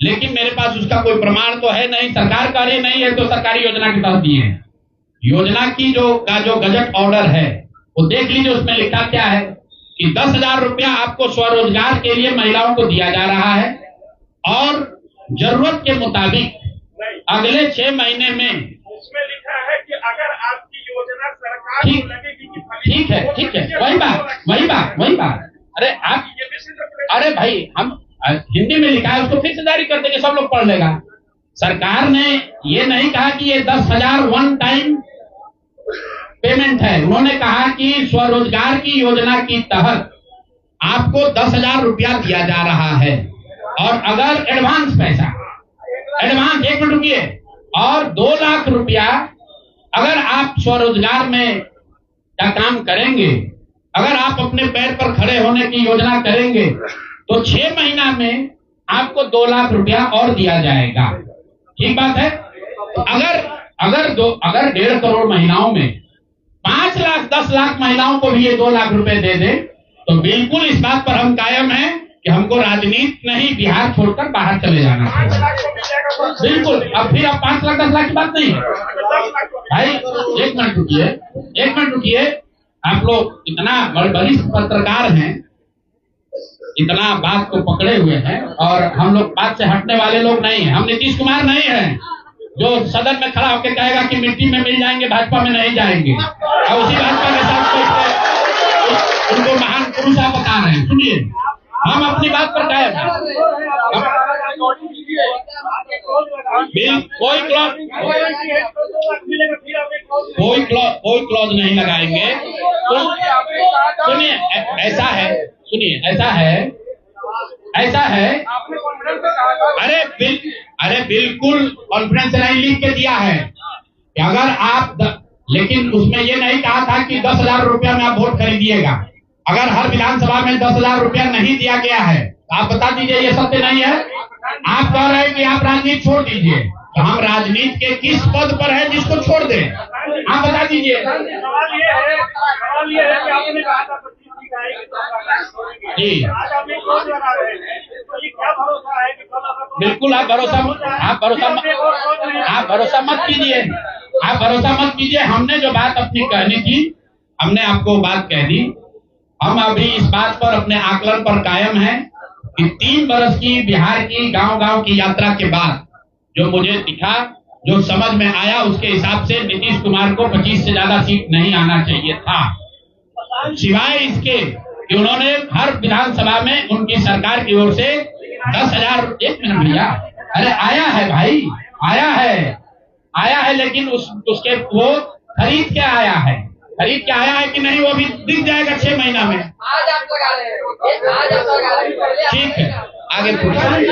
लेकिन मेरे पास उसका कोई प्रमाण तो है नहीं। सरकार का रही नहीं है तो सरकारी योजना के तहत दिए हैं। योजना की जो गजट ऑर्डर है वो देख लीजिए, उसमें लिखा क्या है कि 10,000 रुपया आपको स्वरोजगार के लिए महिलाओं को दिया जा रहा है और जरूरत के मुताबिक अगले 6 महीने में, उसमें लिखा है कि अगर आपकी योजना सरकार को लगेगी कि ठीक है, वही बात। अरे भाई, हम हिंदी में लिखा है, उसको फिर से जारी कर देंगे, सब लोग पढ़ लेगा। सरकार ने ये नहीं कहा कि ये 10,000 वन टाइम पेमेंट है, उन्होंने कहा कि स्वरोजगार की योजना के तहत आपको 10,000 रुपया दिया जा रहा है और अगर एडवांस पैसा, एक मिनट रुकिए, और 2 लाख रुपया अगर आप स्वरोजगार में का काम करेंगे, अगर आप अपने पैर पर खड़े होने की योजना करेंगे तो 6 महीना में आपको 2 लाख रुपया और दिया जाएगा। ठीक बात है। अगर 1.5 करोड़ महिलाओं में 5 लाख 10 लाख महिलाओं को भी ये 2 लाख रुपए दे दे तो बिल्कुल इस बात पर हम कायम हैं कि हमको राजनीति नहीं, बिहार छोड़कर बाहर चले जाना चाहिए। बिल्कुल। अब फिर अब 5 लाख 10 लाख की बात नहीं है भाई। एक मिनट रुकिए, आप लोग इतना वरिष्ठ पत्रकार हैं, इतना बात को पकड़े हुए हैं और हम लोग बात से हटने वाले लोग नहीं हैं। हम नीतीश कुमार नहीं हैं जो सदन में खड़ा होकर कहेगा कि मिट्टी में मिल जाएंगे, भाजपा में नहीं जाएंगे, और उसी भाजपा के साथ उनको महान पुरुष आप बता रहे हैं। सुनिए, हम अपनी बात पर कायम हैं। कोई क्लॉज नहीं लगाएंगे। सुनिए, ऐसा है, अरे बिल्कुल कॉन्फ्रेंस लाइन लिख के दिया है कि अगर आप लेकिन उसमें ये नहीं कहा था कि 10,000 रुपया में आप वोट खरीदिएगा। अगर हर विधानसभा में 10,000 रुपया नहीं दिया गया है तो आप बता दीजिए ये सत्य नहीं है। आप कह रहे हैं कि आप राजनीति छोड़ दीजिए, तो हम राजनीति के किस पद पर है जिसको छोड़ दें? हाँ बता दीजिए। सवाल ये है कि आपने कहा था 25 सीट आएगी जी आज आप एक रोज लगा रहे हैं, तो ये क्या भरोसा है कि कल अगर बिल्कुल आप भरोसा मत कीजिए, आप भरोसा मत कीजिए। हमने जो बात अपनी कहनी थी हमने आपको बात कह दी। हम अभी इस बात पर अपने आकलन पर कायम हैं कि 3 बरस की बिहार की गांव-गांव की यात्रा के बाद जो मुझे दिखा, जो समझ में आया, उसके हिसाब से नीतीश कुमार को 25 से ज्यादा सीट नहीं आना चाहिए था। सिवाय इसके कि उन्होंने हर विधानसभा में उनकी सरकार की ओर से 10,000। 1 मिनट भैया, अरे आया है भाई, आया है, लेकिन उसके वो खरीद के आया है कि नहीं वो भी दिख जाएगा 6 महीना में। आज आप लगा रहे हैं, आज आप लगा रहे हैं। ठीक है, आगे पूछिए।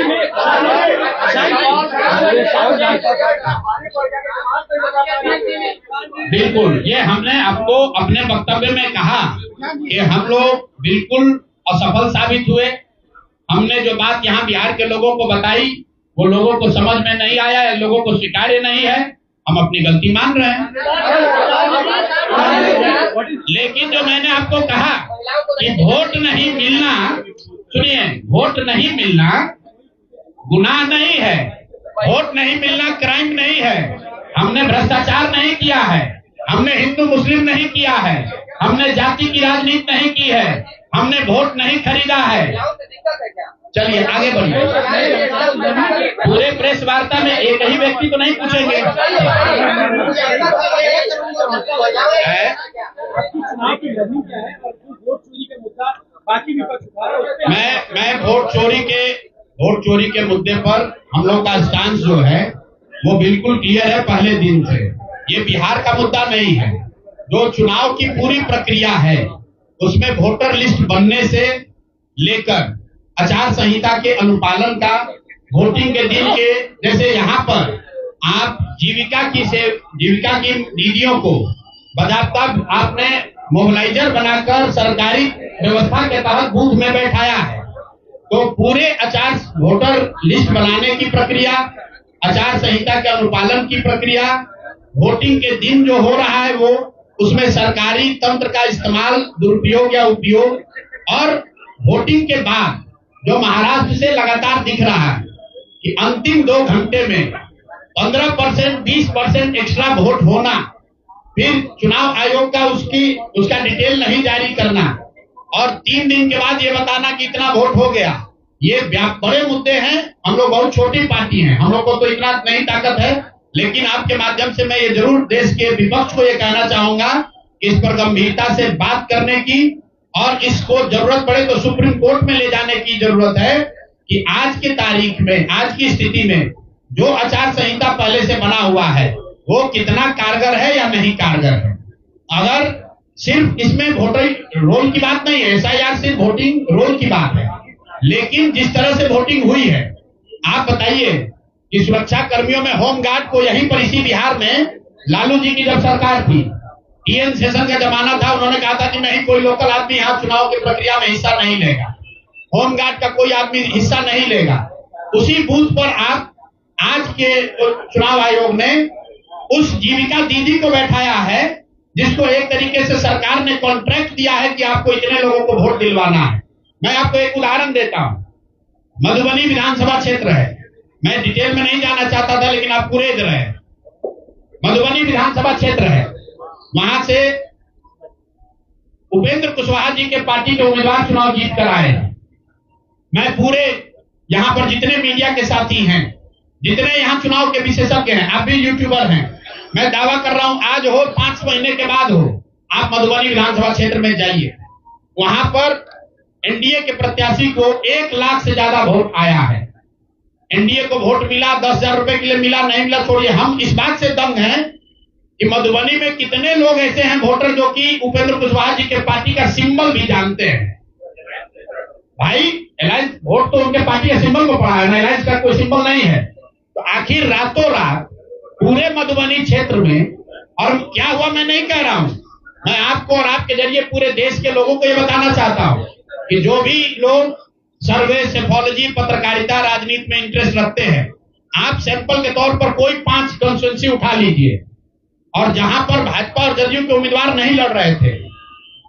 बिल्कुल, ये हमने आपको अपने वक्तव्य में कहा कि हम लोग बिल्कुल असफल साबित हुए। हमने जो बात यहाँ बिहार के लोगों को बताई वो लोगों को समझ में नहीं आया, लोगों को स्वीकार्य नहीं है। हम अपनी गलती मान रहे हैं, लेकिन जो मैंने आपको कहा कि वोट नहीं मिलना, सुनिए, वोट नहीं मिलना गुनाह नहीं है, वोट नहीं मिलना क्राइम नहीं है। हमने भ्रष्टाचार नहीं किया है, हमने हिंदू मुस्लिम नहीं किया है, हमने जाति की राजनीति नहीं की है, हमने वोट नहीं खरीदा है। चलिए आगे बढ़िए। पूरे प्रेस वार्ता में एक ही व्यक्ति को नहीं पूछेंगे। मैं वोट चोरी के मुद्दे पर हम लोग का स्टांस जो है वो बिल्कुल क्लियर है पहले दिन से। ये बिहार का मुद्दा नहीं है। जो चुनाव की पूरी प्रक्रिया है उसमें वोटर लिस्ट बनने से लेकर आचार संहिता के अनुपालन का, वोटिंग के दिन के, जैसे यहाँ पर आप जीविका की दीदियों को बाकायदा आपने मोबिलाइजर बनाकर सरकारी व्यवस्था के तहत बूथ में बैठाया है। तो पूरे वोटर लिस्ट बनाने की प्रक्रिया, आचार संहिता के अनुपालन की प्रक्रिया, वोटिंग के दिन जो हो रहा है वो, उसमें सरकारी तंत्र का इस्तेमाल, दुरुपयोग या उपयोग, और वोटिंग के बाद जो महाराष्ट्र से लगातार दिख रहा है कि अंतिम 2 घंटे में 15%, 20% एक्स्ट्रा वोट होना, फिर चुनाव आयोग का उसका डिटेल नहीं जारी करना, और 3 दिन के बाद ये बताना कि इतना वोट हो गया। ये बड़े मुद्दे हैं। हम लोग बहुत छोटी पार्टी हैं, हम लोग को तो इतना नहीं ताकत है, लेकिन आपके माध्यम से मैं ये जरूर देश के विपक्ष को ये कहना चाहूंगा कि इस पर गंभीरता से बात करने की, और इसको जरूरत पड़े तो सुप्रीम कोर्ट में ले जाने की जरूरत है कि आज की तारीख में, आज की स्थिति में जो आचार संहिता पहले से बना हुआ है वो कितना कारगर है या नहीं कारगर है। अगर सिर्फ इसमें वोटर रोल की बात नहीं है, SIR सिर्फ वोटिंग रोल की बात है, लेकिन जिस तरह से वोटिंग हुई है, आप बताइए कि सुरक्षा कर्मियों में होमगार्ड को यहीं पर इसी बिहार में लालू जी की जब सरकार थी, TN सेशन का जमाना था, उन्होंने कहा था कि नहीं, कोई लोकल आदमी यहाँ चुनाव की प्रक्रिया में हिस्सा नहीं लेगा, होमगार्ड का कोई आदमी हिस्सा नहीं लेगा। उसी बूथ पर आप आज के चुनाव आयोग ने उस जीविका दीदी को बैठाया है जिसको एक तरीके से सरकार ने कॉन्ट्रैक्ट दिया है कि आपको इतने लोगों को वोट दिलवाना है। मैं आपको एक उदाहरण देता हूं। मधुबनी विधानसभा क्षेत्र है, मैं डिटेल में नहीं जाना चाहता था, लेकिन आप पूरे रहे। मधुबनी विधानसभा क्षेत्र है, वहां से उपेंद्र कुशवाहा जी के पार्टी के उम्मीदवार चुनाव जीत कर आए। मैं पूरे यहाँ पर जितने मीडिया के साथी हैं, जितने यहाँ चुनाव के विशेषज्ञ हैं, आप भी यूट्यूबर हैं, मैं दावा कर रहा हूं आज हो 5 महीने के बाद हो, आप मधुबनी विधानसभा क्षेत्र में जाइए, वहां पर एनडीए के प्रत्याशी को 1 लाख से ज्यादा वोट आया है। एनडीए को वोट मिला, 10,000 रुपए के लिए मिला, नहीं मिला छोड़िए। हम इस बात से दंग हैं कि मधुबनी में कितने लोग ऐसे हैं वोटर जो कि उपेंद्र कुशवाहा जी के पार्टी का सिंबल भी जानते हैं। भाई एलायंस वोट तो उनके पार्टी के सिंबल को पड़ा है ना, एलायंस का कोई सिंबल नहीं है। तो आखिर रातों रात पूरे मधुबनी क्षेत्र में, और क्या हुआ मैं नहीं कह रहा हूं, मैं आपको और आपके जरिए पूरे देश के लोगों को ये बताना चाहता हूं कि जो भी लोग सर्वे, सेफोलॉजी, पत्रकारिता, राजनीति में इंटरेस्ट रखते हैं, आप सैंपल के तौर पर कोई 5 कंस्टिट्यूएंसी उठा लीजिए और जहां पर भाजपा और जदयू के उम्मीदवार नहीं लड़ रहे थे,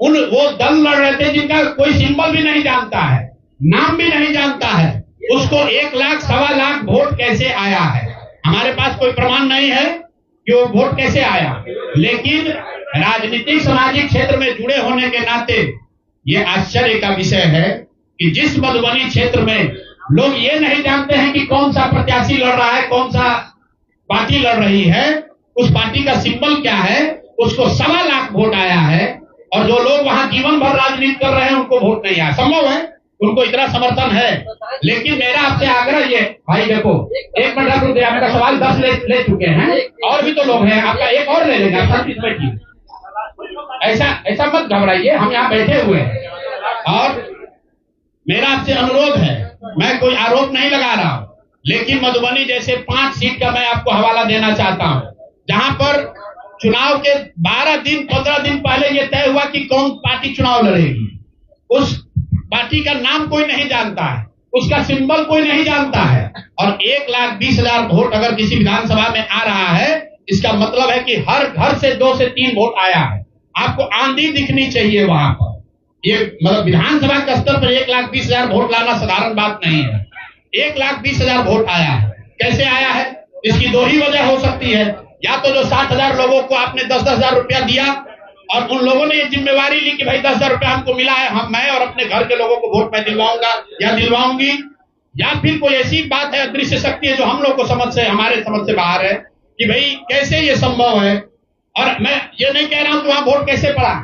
वो दल लड़ रहे थे जिनका कोई सिंबल भी नहीं जानता है, नाम भी नहीं जानता है, उसको 1 लाख, 1.25 लाख वोट कैसे आया है? हमारे पास कोई प्रमाण नहीं है कि वो वोट कैसे आया, लेकिन राजनीतिक सामाजिक क्षेत्र में जुड़े होने के नाते ये आश्चर्य का विषय है कि जिस मधुबनी क्षेत्र में लोग ये नहीं जानते हैं कि कौन सा प्रत्याशी लड़ रहा है, कौन सा पार्टी लड़ रही है, उस पार्टी का सिंबल क्या है, उसको 1.25 लाख वोट आया है, और जो लोग वहां जीवन भर राजनीति कर रहे हैं उनको वोट नहीं आया। संभव है, उनको इतना समर्थन है, लेकिन मेरा आपसे आग्रह ये, भाई देखो, 1 मिनट रुक, आपका सवाल 10 ले चुके हैं, और भी तो लोग हैं, आपका एक और ले लेंगे, आप बैठिए, ऐसा मत घबराइए, हम यहाँ बैठे हुए हैं। और मेरा आपसे अनुरोध है, मैं कोई आरोप नहीं लगा रहा हूं, लेकिन मधुबनी जैसे 5 सीट का मैं आपको हवाला देना चाहता हूं, जहां पर चुनाव के 12 दिन 15 दिन पहले ये तय हुआ कि कौन पार्टी चुनाव लड़ेगी, उस पार्टी का नाम कोई नहीं जानता है, उसका सिंबल कोई नहीं जानता है, और 1,20,000 वोट अगर किसी विधानसभा में आ रहा है, इसका मतलब है कि हर घर से 2 से 3 वोट आया है। आपको आंधी दिखनी चाहिए वहां पर। ये मतलब विधानसभा के स्तर पर 1,20,000 वोट लाना साधारण बात नहीं है। 1,20,000 वोट आया है, कैसे आया है? इसकी 2 ही वजह हो सकती है, या तो जो 60,000 लोगों को आपने 10-10,000 रुपया दिया और उन लोगों ने ये जिम्मेवारी ली कि भाई 10,000 रुपया हमको मिला है, मैं और अपने घर के लोगों को वोट मैं दिलवाऊंगा या दिलवाऊंगी, या फिर कोई ऐसी बात है, अदृश्य शक्ति है जो हम लोग को हमारे समझ से बाहर है कि भाई कैसे ये संभव है। और मैं ये नहीं कह रहा हूं कि वहां वोट कैसे पड़ा,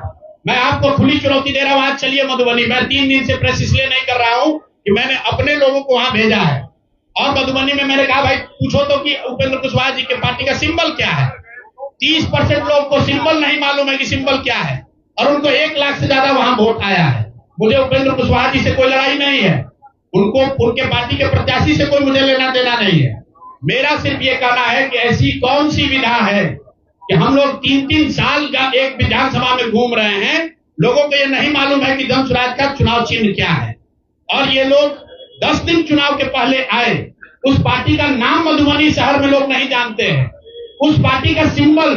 मैं आपको खुली चुनौती दे रहा हूं, आज चलिए मधुबनी। मैं 3 दिन से प्रेस इसलिए नहीं कर रहा हूं कि मैंने अपने लोगों को वहां भेजा है, और मधुबनी में मैंने कहा भाई पूछो तो कि उपेंद्र कुशवाहा जी के पार्टी का सिंबल क्या है। 30% लोग को सिंबल नहीं मालूम है कि सिंबल क्या है, और उनको 1 लाख से ज्यादा वहां वोट आया है। मुझे उपेंद्र कुशवाहा जी से कोई लड़ाई नहीं है, उनको उनके पार्टी के प्रत्याशी से कोई मुझे लेना देना नहीं है। मेरा सिर्फ ये कहना है कि ऐसी कौन सी विधा है कि हम लोग 3-3 साल का एक विधानसभा में घूम रहे हैं, लोगों को ये नहीं मालूम है कि जन स्वराज का चुनाव चिन्ह क्या है, और ये लोग 10 दिन चुनाव के पहले आए, उस पार्टी का नाम मधुबनी शहर में लोग नहीं जानते हैं, उस पार्टी का सिंबल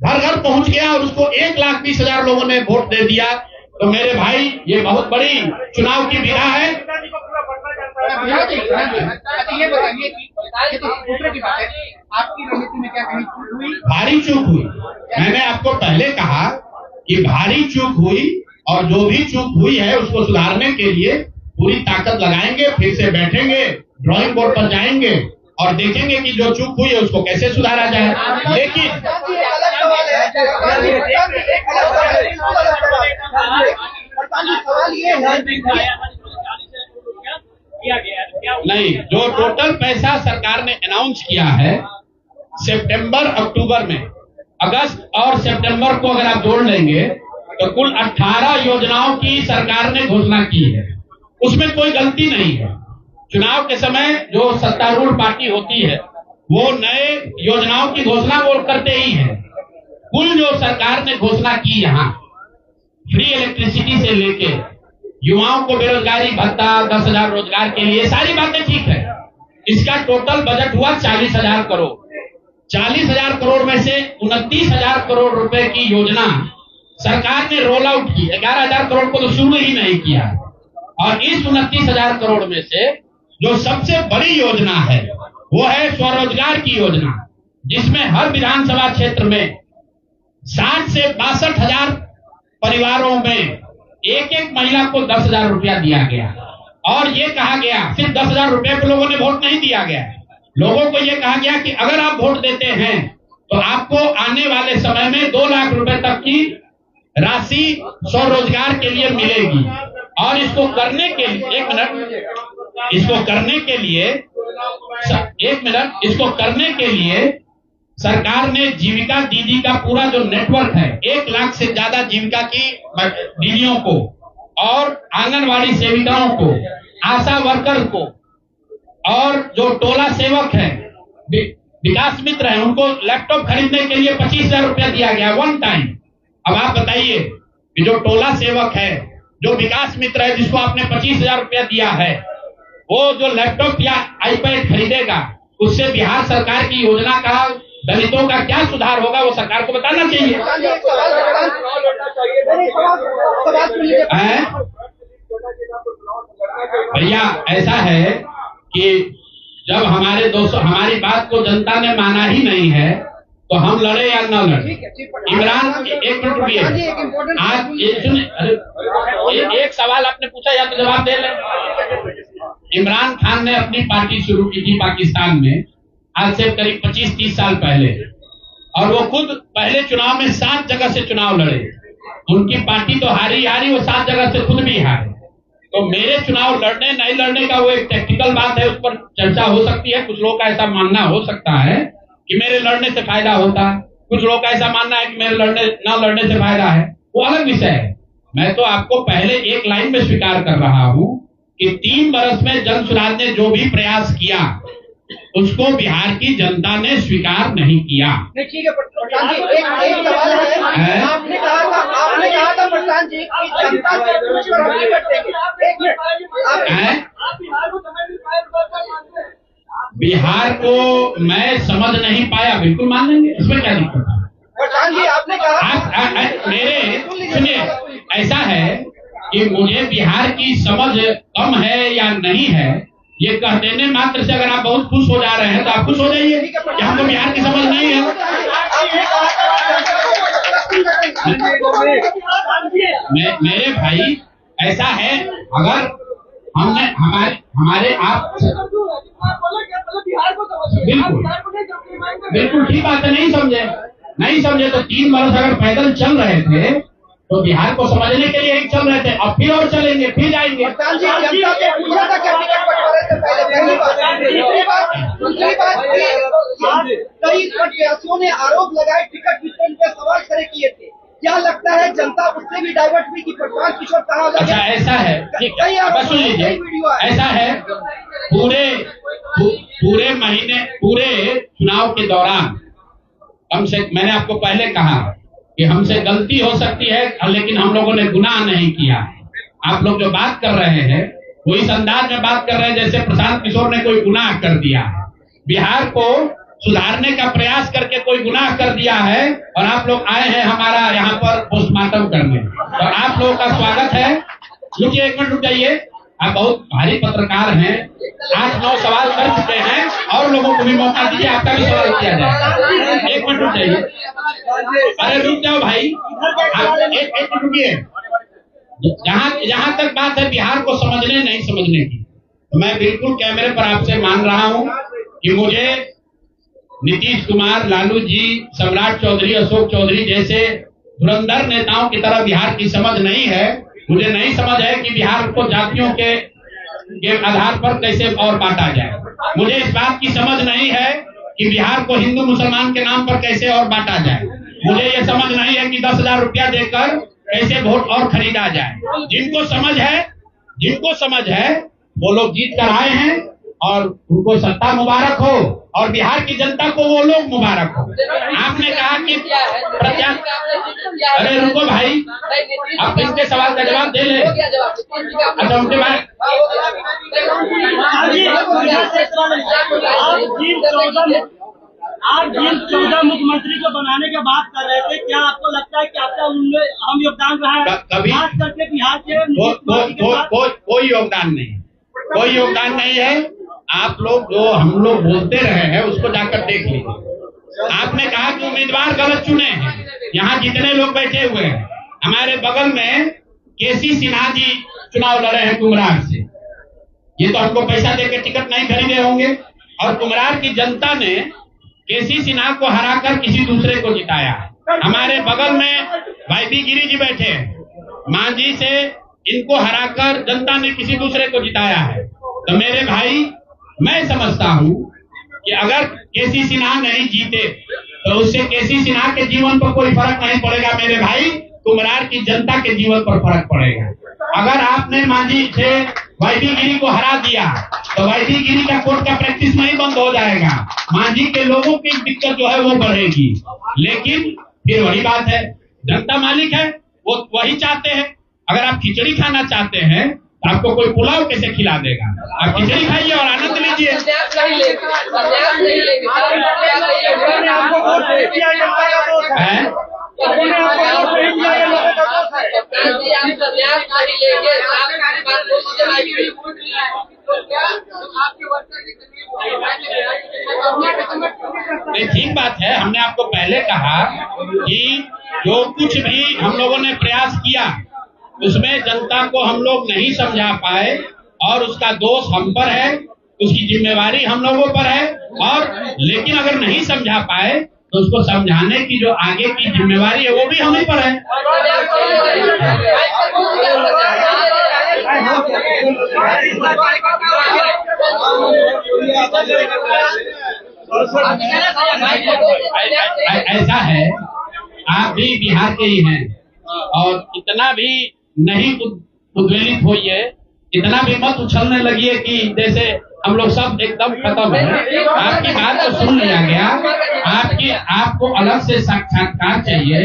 घर घर पहुंच गया और उसको 1,20,000 लोगों ने वोट दे दिया। तो मेरे भाई, ये बहुत बड़ी चुनाव की विधा है। ये बताइए कि तो दूसरे की बात है, आपकी रणनीति में क्या कहीं चूक हुई? भारी चूक हुई। मैंने आपको पहले कहा कि भारी चूक हुई, और जो भी चूक हुई है उसको सुधारने के लिए पूरी ताकत लगाएंगे, फिर से बैठेंगे, ड्राइंग बोर्ड पर जाएंगे और देखेंगे कि जो चूक हुई है उसको कैसे सुधारा जाए। लेकिन नहीं, जो टोटल पैसा सरकार ने अनाउंस किया है सितंबर अक्टूबर में, अगस्त और सितंबर को अगर आप जोड़ लेंगे तो कुल 18 योजनाओं की सरकार ने घोषणा की है। उसमें कोई गलती नहीं है। चुनाव के समय जो सत्तारूढ़ पार्टी होती है वो नए योजनाओं की घोषणा वो करते ही है। कुल जो सरकार ने घोषणा की, यहाँ फ्री इलेक्ट्रिसिटी से लेके युवाओं को बेरोजगारी भत्ता, 10,000 रोजगार के लिए, सारी बातें ठीक है। इसका टोटल बजट हुआ 40,000 करोड़। 40,000 करोड़ में से 29,000 करोड़ रुपए की योजना सरकार ने रोल आउट की। 11,000 करोड़ को तो शुरू ही नहीं किया, और इस 29,000 करोड़ में से जो सबसे बड़ी योजना है वो है स्वरोजगार की योजना, जिसमें हर विधानसभा क्षेत्र में 60 से 62,000 परिवारों में एक महिला को 10,000 रुपया दिया गया। और ये कहा गया, सिर्फ 10,000 रुपये को लोगों ने वोट नहीं दिया गया, लोगों को ये कहा गया कि अगर आप वोट देते हैं तो आपको आने वाले समय में 2 लाख रुपए तक की राशि स्वरोजगार के लिए मिलेगी। और इसको करने के लिए इसको करने के लिए सरकार ने जीविका दीदी का पूरा जो नेटवर्क है, 1 लाख से ज्यादा जीविका की दीदियों को और आंगनवाड़ी सेविकाओं को, आशा वर्कर को, और जो टोला सेवक है, विकास मित्र है, उनको लैपटॉप खरीदने के लिए 25,000 रुपया दिया गया 1 टाइम। अब आप बताइए कि जो टोला सेवक है, जो विकास मित्र है, जिसको आपने 25,000 रुपया दिया है, वो जो लैपटॉप या आईपैड खरीदेगा, उससे बिहार सरकार की योजना का दलितों का क्या सुधार होगा वो सरकार को बताना चाहिए। भैया ऐसा है कि जब हमारी बात को जनता ने माना ही नहीं है तो हम लड़े या न लड़े। इमरान, एक मिनट रुकिए, आज एक सवाल आपने पूछा या तो जवाब दे लें। इमरान खान ने अपनी पार्टी शुरू की थी पाकिस्तान में आज से करीब 25-30 साल पहले, और वो खुद पहले चुनाव में 7 जगह से चुनाव लड़े। उनकी पार्टी तो हारी, वो 7 जगह से खुद भी हारे। तो मेरे चुनाव लड़ने नहीं लड़ने का वो एक टेक्निकल बात है, उस पर चर्चा हो सकती है। कुछ लोगों का ऐसा मानना हो सकता है कि मेरे लड़ने से फायदा होता, कुछ लोगों का ऐसा मानना है कि मेरे न लड़ने से फायदा है, वो अलग विषय है। मैं तो आपको पहले एक लाइन में स्वीकार कर रहा हूं कि 3 वर्ष में जन सुराज ने जो भी प्रयास किया उसको बिहार की जनता ने स्वीकार नहीं किया। ठीक है प्रधान जी, एक सवाल है। आपने कहा था प्रधान जी कि जनता से पूछ कर हम नहीं करते। एक मिनट, बिहार को मैं समझ नहीं पाया, बिल्कुल मान लेंगे, इसमें क्या दिक्कत है। प्रधान जी आपने कहा मेरे सुनिए, ऐसा है कि मुझे बिहार की समझ कम है या नहीं है ये कह देने मात्र से अगर आप बहुत खुश हो जा रहे हैं तो आप खुश हो जाइए कि हमको बिहार की समझ नहीं है। मेरे भाई ऐसा है, अगर हमने हमारे आप बिल्कुल ठीक बात है, नहीं समझे तो 3 वर्ष अगर पैदल चल रहे थे तो बिहार को समझने के लिए एक चल रहे थे, अब फिर और चलेंगे, फिर जाएंगे। कई प्रत्याशियों ने आरोप लगाए टिकट वितरण पे सवाल खड़े किए थे, क्या लगता है जनता उससे भी डाइवर्ट हुई कि प्रशांत किशोर कहा? अच्छा ऐसा है, बस सुन लीजिए, ऐसा है पूरे चुनाव के दौरान मैंने आपको पहले कहा कि हमसे गलती हो सकती है लेकिन हम लोगों ने गुनाह नहीं किया। आप लोग जो बात कर रहे हैं वो इस अंदाज में बात कर रहे हैं जैसे प्रशांत किशोर ने कोई गुनाह कर दिया है, बिहार को सुधारने का प्रयास करके कोई गुनाह कर दिया है, और आप लोग आए हैं हमारा यहाँ पर पोस्टमार्टम करने। तो आप लोगों का स्वागत है। रुकिए, 1 मिनट रुक जाइए, आप बहुत भारी पत्रकार हैं, 8-9 सवाल कर चुके हैं, और लोगों को भी मौका दीजिए, आपका भी सवाल किया जाए। 1 मिनट रुक जाइए, अरे रुक जाओ भाई, 1 मिनट रुकिए। जहां तक बात है बिहार को समझने नहीं समझने की, तो मैं बिल्कुल कैमरे पर आपसे मान रहा हूं कि मुझे नीतीश कुमार, लालू जी, सम्राट चौधरी, अशोक चौधरी जैसे धुरंधर नेताओं की तरह बिहार की समझ नहीं है। मुझे नहीं समझ है कि बिहार को जातियों के आधार पर कैसे और बांटा जाए। मुझे इस बात की समझ नहीं है कि बिहार को हिंदू मुसलमान के नाम पर कैसे और बांटा जाए। मुझे ये समझ नहीं है कि 10,000 रुपया देकर कैसे वोट और खरीदा जाए। जिनको समझ है वो लोग जीत कर आए हैं और उनको सत्ता मुबारक हो, और बिहार की जनता को वो लोग मुबारक हो। आपने कहा कि अरे रुको भाई, आप इनके सवाल का जवाब दे ले। अच्छा उनके बाद आप जिन 14 मुख्यमंत्री को बनाने की बात कर रहे थे, क्या आपको लगता है कि आपका उनमें अहम योगदान रहा है? खास करके बिहार के कोई योगदान नहीं है। आप लोग जो हम लोग बोलते रहे हैं उसको जाकर देख लीजिए। आपने कहा कि उम्मीदवार गलत चुने हैं। यहाँ जितने लोग बैठे हुए हैं, हमारे बगल में केसी सिन्हा जी चुनाव लड़े हैं कुमरार से। ये तो हमको पैसा देकर टिकट नहीं खरीदे होंगे, और कुमरार की जनता ने केसी सिन्हा को हराकर किसी दूसरे को जिताया है। हमारे बगल में वाईबी गिरी जी बैठे हैं, मांझी से इनको हराकर जनता ने किसी दूसरे को जिताया है। तो मेरे भाई, मैं समझता हूं कि अगर केसी सिन्हा नहीं जीते तो उससे केसी सिन्हा के जीवन पर कोई फर्क नहीं पड़ेगा मेरे भाई, कुमरार की जनता के जीवन पर फर्क पड़ेगा। अगर आपने मांझी से वाईबी गिरी को हरा दिया तो वाईबी गिरी का कोर्ट का प्रैक्टिस नहीं बंद हो जाएगा, मांझी के लोगों की दिक्कत जो है वो बढ़ेगी। लेकिन फिर वही बात है, जनता मालिक है, वो वही चाहते हैं। अगर आप खिचड़ी खाना चाहते हैं आपको कोई पुलाव कैसे खिला देगा? आप खिचड़ी खाइए और आनंद लीजिए। संन्यास नहीं लेगी, संन्यास नहीं लेगी। आपको वोट नहीं दिया जनता का दोष है। हैं? उन्होंने आपको वोट नहीं दिया ये लोगों का दोष है। कप्तान जी, आप संन्यास नहीं लेंगे, आपकी बात को चलाइए। नहीं, ठीक बात है। हमने आपको पहले कहा कि जो कुछ भी हम लोगों ने प्रयास किया उसमें जनता को हम लोग नहीं समझा पाए और उसका दोष हम पर है, उसकी जिम्मेवारी हम लोगों पर है। और लेकिन अगर नहीं समझा पाए तो उसको समझाने की जो आगे की जिम्मेवारी है वो भी हम ही पर है। ऐसा है, आप भी बिहार के ही हैं और इतना भी नहीं उद्वेलित होइए, इतना भी मत उछलने लगिए कि जैसे हम लोग सब एकदम खत्म है। आपकी बात तो सुन लिया गया, आपको अलग से साक्षात्कार चाहिए।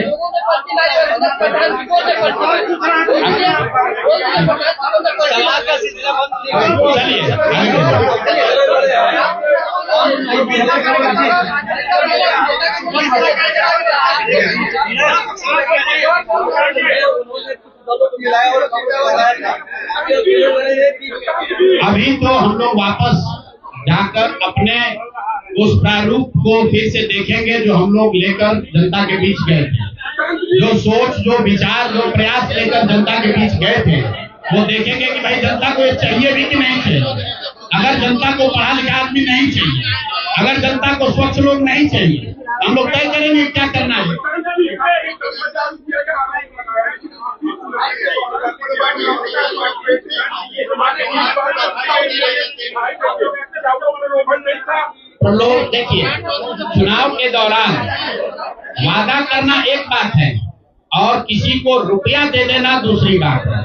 अभी तो हम लोग वापस जाकर अपने उस प्रारूप को फिर से देखेंगे जो हम लोग लेकर जनता के बीच गए थे। जो सोच, जो विचार, जो प्रयास लेकर जनता के बीच गए थे वो देखेंगे कि भाई जनता को ये चाहिए भी कि नहीं चाहिए। अगर जनता को पढ़ा लिखा आदमी नहीं चाहिए, अगर जनता को स्वच्छ लोग नहीं चाहिए, हम लोग तय करेंगे क्या करना है। तो लोग देखिए, चुनाव के दौरान वादा करना एक बात है और किसी को रुपया दे देना दूसरी बात है।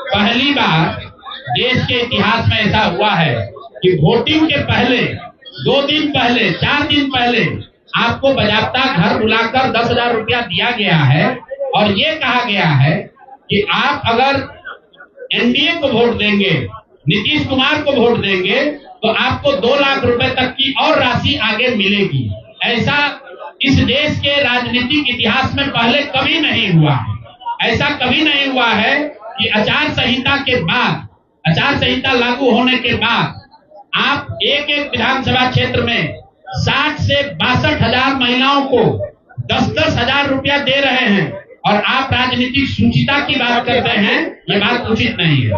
पहली बार देश के इतिहास में ऐसा हुआ है कि वोटिंग के पहले 2 दिन पहले, 4 दिन पहले आपको बाजाबता घर बुलाकर 10,000 रुपया दिया गया है और ये कहा गया है कि आप अगर एनडीए को वोट देंगे, नीतीश कुमार को वोट देंगे तो आपको 2 लाख रुपए तक की और राशि आगे मिलेगी। ऐसा इस देश के राजनीतिक इतिहास में पहले कभी नहीं हुआ। ऐसा कभी नहीं हुआ है कि आचार संहिता के बाद, आचार संहिता लागू होने के बाद आप एक विधानसभा क्षेत्र में 60 से 62,000 महिलाओं को 10-10 हजार रुपया दे रहे हैं और आप राजनीतिक सुचिता की बात करते हैं। ये बात उचित नहीं है।